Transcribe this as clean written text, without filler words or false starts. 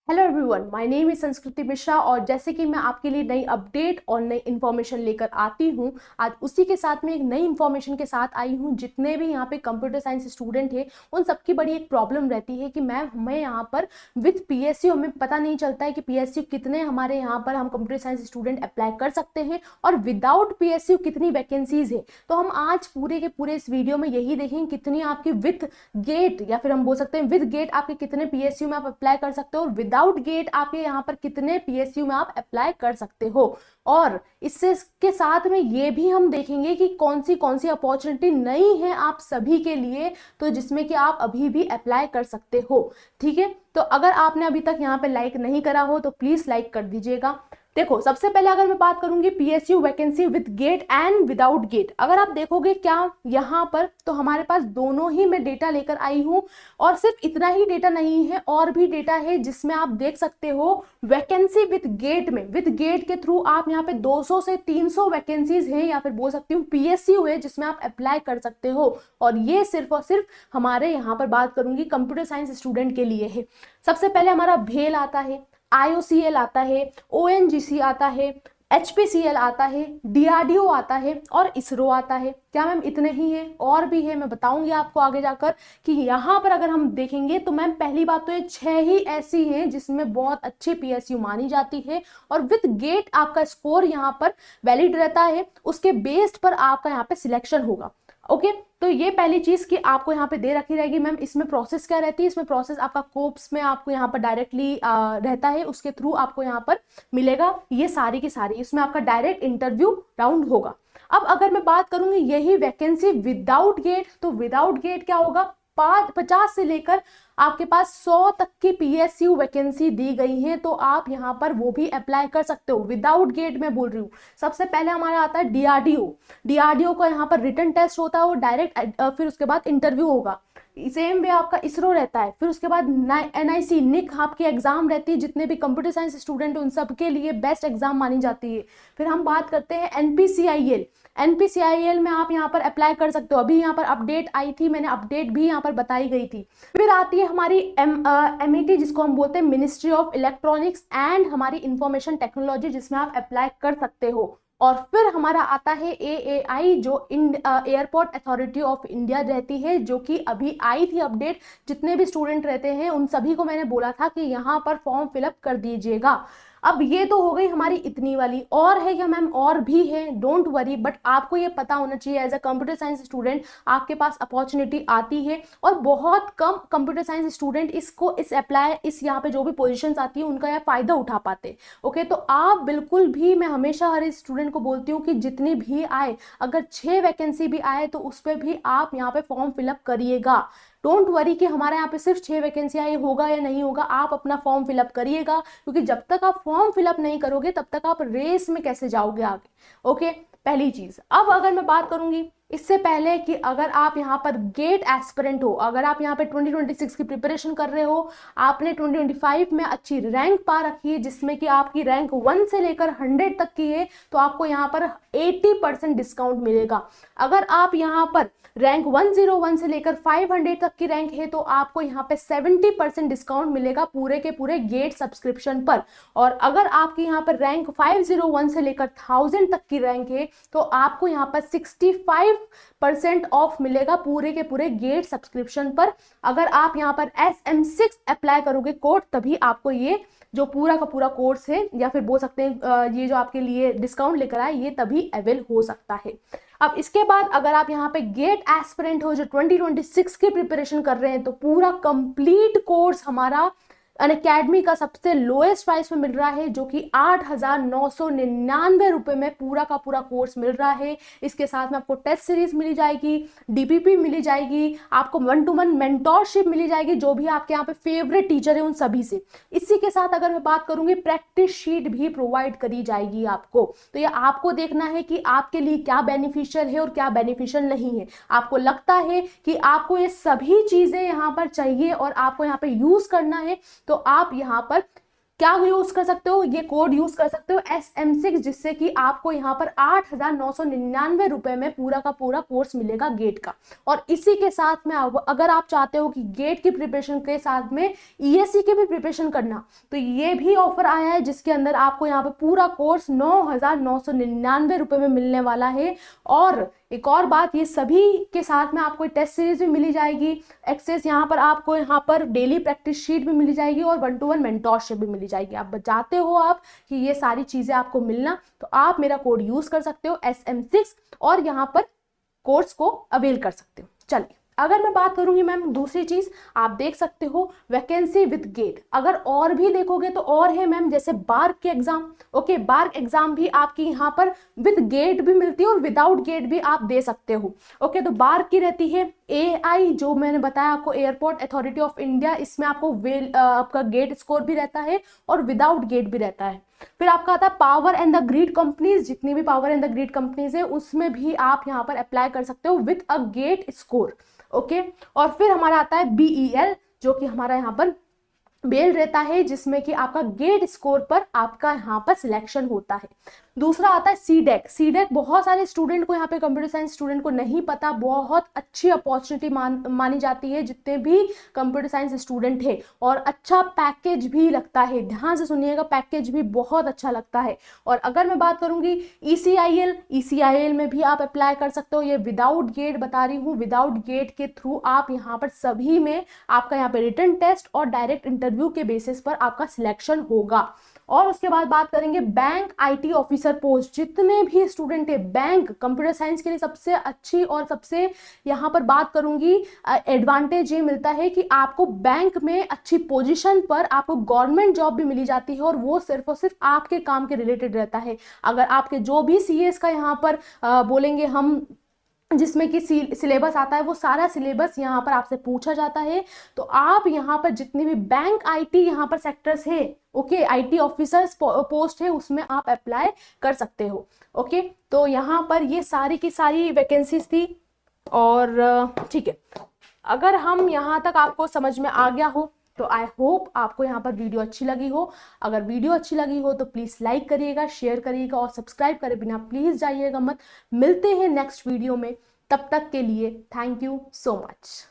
Hello everyone, my name is संस्कृति मिश्रा और जैसे कि मैं आपके लिए नई अपडेट और नई इन्फॉर्मेशन लेकर आती हूँ, आज उसी के साथ में एक नई इन्फॉर्मेशन के साथ आई हूँ। जितने भी यहाँ पे कंप्यूटर साइंस स्टूडेंट हैं उन सबकी बड़ी एक प्रॉब्लम रहती है कि मैम हमें यहाँ पर विद पीएसयू हमें पता नहीं चलता है कि पीएसयू कितने हमारे यहाँ पर हम कंप्यूटर साइंस स्टूडेंट अप्लाई कर सकते हैं और विदाउट पीएसयू कितनी वैकेंसीज है। तो हम आज पूरे के पूरे इस वीडियो में यही देखेंगे कितनी आपकी विथ गेट या फिर हम बोल सकते हैं विद गेट आपके कितने पीएसयू में आप अप्लाई कर सकते हो और विदाउट गेट आपके यहाँ पर कितने पीएसयू में आप अप्लाई कर सकते हो। और इससे के साथ में ये भी हम देखेंगे कि कौन सी अपॉर्चुनिटी नई है आप सभी के लिए, तो जिसमें कि आप अभी भी अप्लाई कर सकते हो। ठीक है, तो अगर आपने अभी तक यहाँ पे लाइक नहीं करा हो तो प्लीज लाइक कर दीजिएगा। देखो, सबसे पहले अगर मैं बात करूंगी PSU vacancy with GATE and without GATE, अगर आप देखोगे क्या यहाँ पर, तो हमारे पास दोनों ही मैं डेटा लेकर आई हूँ। और सिर्फ इतना ही डेटा नहीं है, और भी डेटा है जिसमें आप देख सकते हो वैकेंसी विद गेट में, विद गेट के थ्रू आप यहाँ पे 200 से 300 वैकेंसीज हैं या फिर बोल सकती हूँ पीएसयू है जिसमें आप अप्लाई कर सकते हो। और ये सिर्फ और सिर्फ हमारे यहाँ पर बात करूंगी कंप्यूटर साइंस स्टूडेंट के लिए है। सबसे पहले हमारा भेल आता है, IOCL आता है, ONGC आता है, HPCL आता है, DRDO आता है और इसरो आता है। क्या मैम इतने ही हैं? और भी है, मैं बताऊंगी आपको आगे जाकर कि यहाँ पर अगर हम देखेंगे तो मैम पहली बात तो ये 6 ही ऐसी हैं जिसमें बहुत अच्छी पीएसयू मानी जाती है और विद गेट आपका स्कोर यहाँ पर वैलिड रहता है, उसके बेस्ड पर आपका यहाँ पे सिलेक्शन होगा। ओके, तो ये पहली चीज कि आपको यहाँ पे दे रखी रहेगी। मैम इसमें प्रोसेस क्या रहती है? इसमें प्रोसेस आपका कोप्स में आपको यहाँ पर डायरेक्टली रहता है, उसके थ्रू आपको यहाँ पर मिलेगा ये सारी की सारी, इसमें आपका डायरेक्ट इंटरव्यू राउंड होगा। अब अगर मैं बात करूंगी यही वैकेंसी विदाउट गेट, तो विदाउट गेट क्या होगा, 50 से लेकर आपके पास 100 तक की पीएसयू वैकेंसी दी गई है, तो आप यहाँ पर वो भी अप्लाई कर सकते हो। विदाउट गेट में बोल रही हूँ। सबसे पहले हमारा आता है डीआरडीओ का यहाँ पर रिटन टेस्ट होता है वो डायरेक्ट, फिर उसके बाद इंटरव्यू होगा। सेम वे आपका इसरो रहता है, फिर उसके बाद NIC निक आपकी एग्जाम रहती है, जितने भी कंप्यूटर साइंस स्टूडेंट उन सब के लिए बेस्ट एग्जाम मानी जाती है। फिर हम बात करते हैं एनपीसीआईएल में आप यहाँ पर अप्लाई कर सकते हो। अभी यहाँ पर अपडेट आई थी, मैंने अपडेट भी यहाँ पर बताई गई थी। फिर आती है हमारी MET जिसको हम बोलते हैं मिनिस्ट्री ऑफ इलेक्ट्रॉनिक्स एंड हमारी इंफॉर्मेशन टेक्नोलॉजी, जिसमें आप अप्लाई कर सकते हो। और फिर हमारा आता है AAI जो एयरपोर्ट अथॉरिटी ऑफ इंडिया रहती है, जो कि अभी आई थी अपडेट। जितने भी स्टूडेंट रहते हैं उन सभी को मैंने बोला था कि यहाँ पर फॉर्म फिलअप कर दीजिएगा। अब ये तो हो गई हमारी इतनी वाली, और है क्या मैम? और भी है, डोंट वरी, बट आपको ये पता होना चाहिए as a computer science student आपके पास अपॉर्चुनिटी आती है और बहुत कम कंप्यूटर साइंस स्टूडेंट इस यहाँ पे जो भी पोजीशंस आती है उनका यह फायदा उठा पाते। ओके, तो आप बिल्कुल भी, मैं हमेशा हर स्टूडेंट को बोलती हूँ कि जितनी भी आए, अगर 6 वैकेंसी भी आए तो उस पर भी आप यहाँ पे फॉर्म फिलअप करिएगा। डोंट वरी कि हमारे यहाँ पे सिर्फ 6 वैकेंसी आई, होगा या नहीं होगा, आप अपना फॉर्म फिलअप करिएगा, क्योंकि जब तक आप फॉर्म फिलअप नहीं करोगे तब तक आप रेस में कैसे जाओगे आगे। ओके, पहली चीज। अब अगर मैं बात करूंगी इससे पहले कि अगर आप यहाँ पर गेट एस्पिरेंट हो, अगर आप यहाँ पे 2026 की प्रिपरेशन कर रहे हो, आपने 2025 में अच्छी रैंक पा रखी है जिसमें कि आपकी रैंक 1 से लेकर 100 तक की है, तो आपको यहाँ पर 80% डिस्काउंट मिलेगा। अगर आप यहाँ पर रैंक 101 से लेकर 500 तक की रैंक है तो आपको यहाँ पे 70% डिस्काउंट मिलेगा पूरे के पूरे गेट सब्सक्रिप्शन पर। और अगर आपकी यहाँ पर रैंक 501 से लेकर 1000 तक की रैंक है तो आपको यहाँ पर 65% ऑफ मिलेगा पूरे के पूरे गेट सब्सक्रिप्शन पर। अगर आप यहाँ पर SM6 अप्लाई करोगे कोड, तभी आपको ये जो पूरा का पूरा कोर्स है या फिर बोल सकते हैं ये जो आपके लिए डिस्काउंट लेकर आए, ये तभी अवेल हो सकता है। अब इसके बाद अगर आप यहाँ पे गेट एस्पिरेंट हो जो 2026 की प्रिपरेशन कर रहे हैं, तो पूरा कंप्लीट कोर्स हमारा अनअकैडमी का सबसे लोएस्ट प्राइस में मिल रहा है, जो कि 8,999 रुपए में पूरा का पूरा कोर्स मिल रहा है। इसके साथ में आपको टेस्ट सीरीज मिली जाएगी, DPP मिली जाएगी, आपको 1-to-1 मेंटोरशिप मिली जाएगी, जो भी आपके यहाँ पे फेवरेट टीचर है उन सभी से। इसी के साथ अगर मैं बात करूंगी प्रैक्टिस शीट भी प्रोवाइड करी जाएगी आपको। तो ये आपको देखना है कि आपके लिए क्या बेनिफिशियल है और क्या बेनिफिशियल नहीं है। आपको लगता है कि आपको ये सभी चीजें यहाँ पर चाहिए और आपको यहाँ पे यूज करना है, तो आप यहाँ पर क्या यूज कर सकते हो, ये कोड यूज कर सकते हो SM6, जिससे कि आपको यहाँ पर 8,999 रुपए में पूरा का पूरा कोर्स मिलेगा गेट का। और इसी के साथ में अगर आप चाहते हो कि गेट की प्रिपरेशन के साथ में ESE की भी प्रिपरेशन करना, तो ये भी ऑफर आया है जिसके अंदर आपको यहाँ पर पूरा कोर्स 9,999 रुपए में मिलने वाला है। और एक और बात, ये सभी के साथ में आपको टेस्ट सीरीज भी मिली जाएगी, एक्सेस यहाँ पर आपको यहाँ पर डेली प्रैक्टिस शीट भी मिली जाएगी और 1-to-1 मेंटोरशिप भी मिली जाएगी। आप चाहते हो आप कि ये सारी चीजें आपको मिलना, तो आप मेरा कोड यूज कर सकते हो SM6 और यहाँ पर कोर्स को अवेल कर सकते हो। चलिए, अगर मैं बात करूंगी मैम दूसरी चीज, आप देख सकते हो वैकेंसी विद गेट। अगर और भी देखोगे तो और है मैम, जैसे बार्क के एग्जाम। ओके, बार्क एग्जाम भी आपकी यहाँ पर विद गेट भी मिलती है और विदाउट गेट भी आप दे सकते हो। ओके, तो बार्क की रहती है AI, जो मैंने बताया आपको, एयरपोर्ट अथॉरिटी ऑफ इंडिया। इसमें आपको आपका गेट स्कोर भी रहता है और विदाउट गेट भी रहता है। फिर आपका आता है power and the grid companies. जितनी भी power and the grid companies है उसमें भी आप यहाँ पर अप्लाई कर सकते हो with a GATE score. Okay, और फिर हमारा आता है BEL, जो कि हमारा यहाँ पर बेल रहता है, जिसमें कि आपका गेट स्कोर पर आपका यहाँ पर सिलेक्शन होता है। दूसरा आता है CDEC। CDEC बहुत सारे स्टूडेंट को, यहाँ पे कंप्यूटर साइंस स्टूडेंट को नहीं पता, बहुत अच्छी अपॉर्चुनिटी मानी जाती है जितने भी कंप्यूटर साइंस स्टूडेंट है, और अच्छा पैकेज भी लगता है। ध्यान से सुनिएगा, पैकेज भी बहुत अच्छा लगता है। और अगर मैं बात करूंगी ECIL में भी आप अप्लाई कर सकते हो। ये विदाउट गेट बता रही हूँ, विदाउट गेट के थ्रू आप यहाँ पर सभी में आपका यहाँ पे रिटन टेस्ट और डायरेक्ट इंटरव्यू के बेसिस पर आपका सिलेक्शन होगा। और उसके बाद बात करेंगे बैंक IT ऑफिसर पोस्ट। जितने भी स्टूडेंट है, बैंक कंप्यूटर साइंस के लिए सबसे अच्छी और सबसे यहाँ पर बात करूंगी एडवांटेज ये मिलता है कि आपको बैंक में अच्छी पोजीशन पर आपको गवर्नमेंट जॉब भी मिली जाती है, और वो सिर्फ और सिर्फ आपके काम के रिलेटेड रहता है। अगर आपके जो भी CS का यहाँ पर बोलेंगे हम, जिसमें कि सिलेबस आता है, वो सारा सिलेबस यहाँ पर आपसे पूछा जाता है। तो आप यहाँ पर जितनी भी बैंक IT यहाँ पर सेक्टर्स है, ओके, IT ऑफिसर्स पोस्ट है, उसमें आप अप्लाई कर सकते हो। ओके, तो यहाँ पर ये सारी की सारी वैकेंसीज थी। और ठीक है, अगर हम यहाँ तक आपको समझ में आ गया हो तो आई होप आपको यहाँ पर वीडियो अच्छी लगी हो। अगर वीडियो अच्छी लगी हो तो प्लीज लाइक करिएगा, शेयर करिएगा और सब्सक्राइब करे बिना प्लीज जाइएगा मत। मिलते हैं नेक्स्ट वीडियो में, तब तक के लिए थैंक यू सो मच।